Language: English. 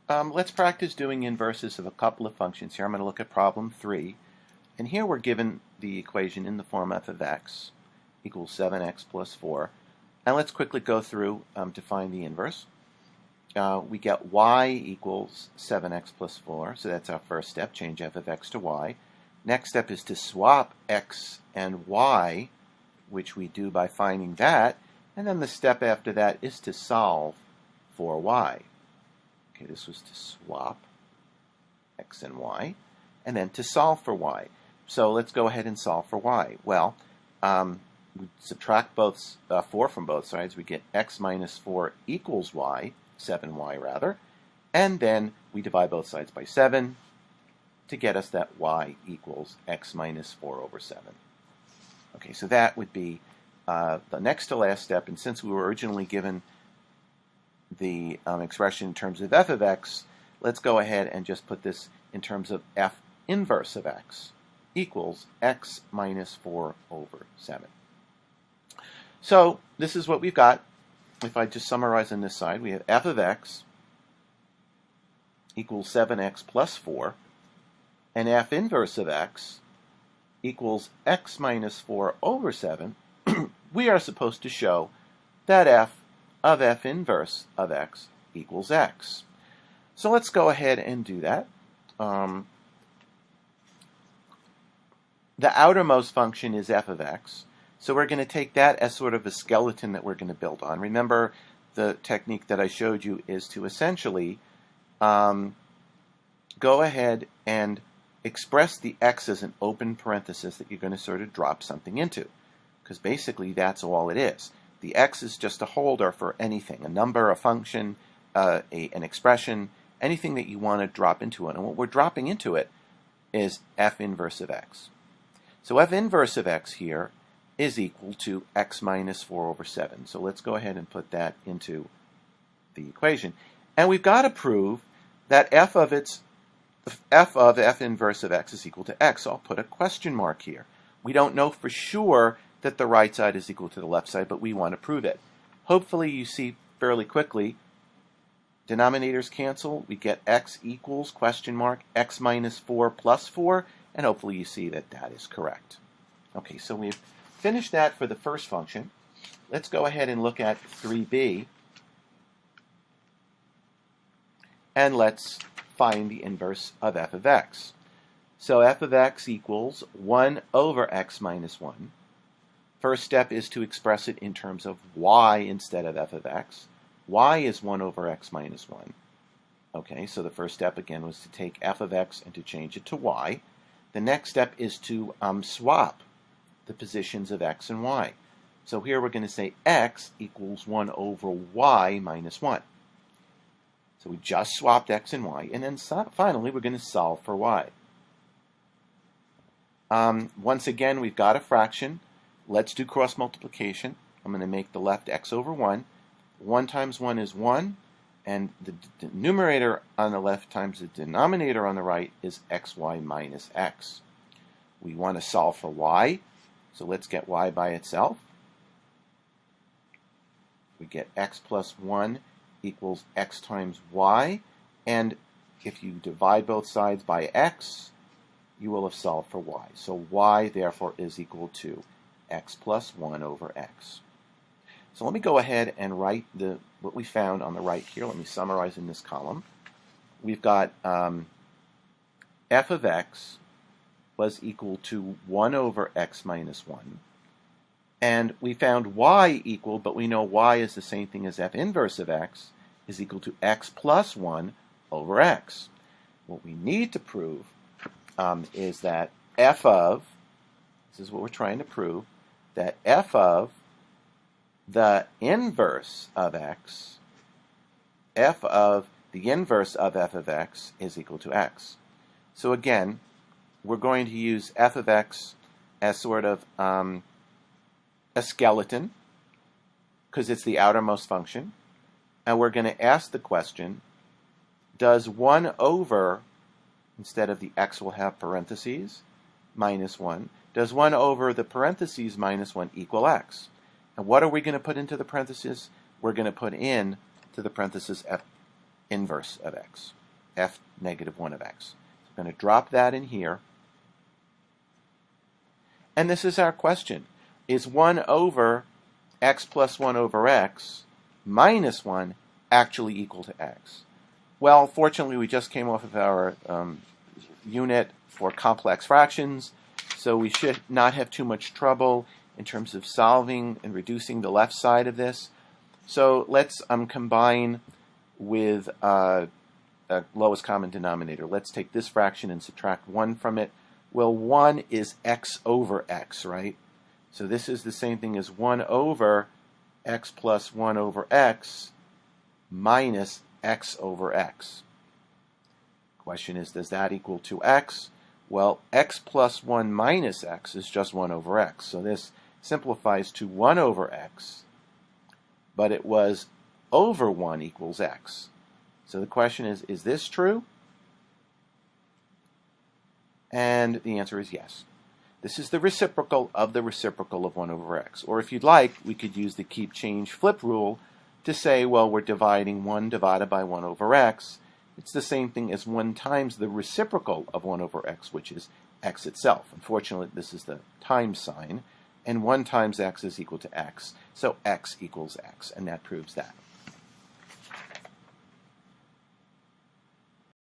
Let's practice doing inverses of a couple of functions here. I'm going to look at problem 3. And here we're given the equation in the form f of x equals 7x plus 4. And let's quickly go through to find the inverse. We get y equals 7x plus 4. So that's our first step, change f of x to y. Next step is to swap x and y, which we do by finding that. And then the step after that is to solve for y. Okay, this was to swap x and y, and then to solve for y. So let's go ahead and solve for y. Well, we subtract 4 from both sides. We get x minus 4 equals y, 7y rather, and then we divide both sides by 7 to get us that y equals x minus 4 over 7. Okay, so that would be the next to last step, and since we were originally given the expression in terms of f of x, let's go ahead and just put this in terms of f inverse of x equals x minus 4 over 7. So this is what we've got. If I just summarize on this side, we have f of x equals 7x plus 4, and f inverse of x equals x minus 4 over 7. We are supposed to show that f of f inverse of x equals x. So let's go ahead and do that. The outermost function is f of x. So we're going to take that as sort of a skeleton that we're going to build on. Remember, the technique that I showed you is to essentially go ahead and express the x as an open parenthesis that you're going to sort of drop something into. Because basically that's all it is. The x is just a holder for anything, a number, a function, an expression, anything that you want to drop into it. And what we're dropping into it is f inverse of x. So f inverse of x here is equal to x minus 4 over 7. So let's go ahead and put that into the equation. And we've got to prove that f of f inverse of x is equal to x. So I'll put a question mark here. We don't know for sure that the right side is equal to the left side, but we want to prove it. Hopefully you see fairly quickly, denominators cancel, we get x equals question mark x minus 4 plus 4, and hopefully you see that that is correct. Okay, so we've finished that for the first function. Let's go ahead and look at 3b, and let's find the inverse of f of x. So f of x equals 1 over x minus 1. First step is to express it in terms of y instead of f of x. Y is 1 over x minus 1. Okay, so the first step again was to take f of x and to change it to y. The next step is to swap the positions of x and y. So here we're going to say x equals 1 over y minus 1. So we just swapped x and y, and then finally we're going to solve for y. Once again, we've got a fraction. Let's do cross multiplication. I'm going to make the left x over 1. 1 times 1 is 1, and the numerator on the left times the denominator on the right is xy minus x. We want to solve for y, so let's get y by itself. We get x plus 1 equals x times y, and if you divide both sides by x, you will have solved for y. So y, therefore, is equal to x plus 1 over x. So let me go ahead and write what we found on the right here. Let me summarize in this column. We've got f of x was equal to 1 over x minus 1. And we found y equal, but we know y is the same thing as f inverse of x, is equal to x plus 1 over x. What we need to prove is that f of, this is what we're trying to prove, that f of the inverse of x, f of the inverse of f of x is equal to x. So again, we're going to use f of x as sort of a skeleton, because it's the outermost function, and we're going to ask the question, does 1 over, instead of the x will have parentheses, minus 1, does 1 over the parentheses minus 1 equal x? And what are we going to put into the parentheses? We're going to put in to the parentheses f inverse of x, f negative 1 of x. So I'm going to drop that in here. And this is our question. Is 1 over x plus 1 over x minus 1 actually equal to x? Well, fortunately, we just came off of our unit for complex fractions, so we should not have too much trouble in terms of solving and reducing the left side of this. So let's combine with a lowest common denominator. Let's take this fraction and subtract 1 from it. Well, 1 is x over x, right? So this is the same thing as 1 over x plus 1 over x minus x over x. Question is, does that equal to x? Well, x plus 1 minus x is just 1 over x. So this simplifies to 1 over x, but it was over 1 equals x. So the question is this true? And the answer is yes. This is the reciprocal of the reciprocal of 1 over x. Or if you'd like, we could use the keep change flip rule to say, well, we're dividing 1 divided by 1 over x. It's the same thing as 1 times the reciprocal of 1 over x, which is x itself. Unfortunately, this is the times sign, and 1 times x is equal to x. So x equals x, and that proves that.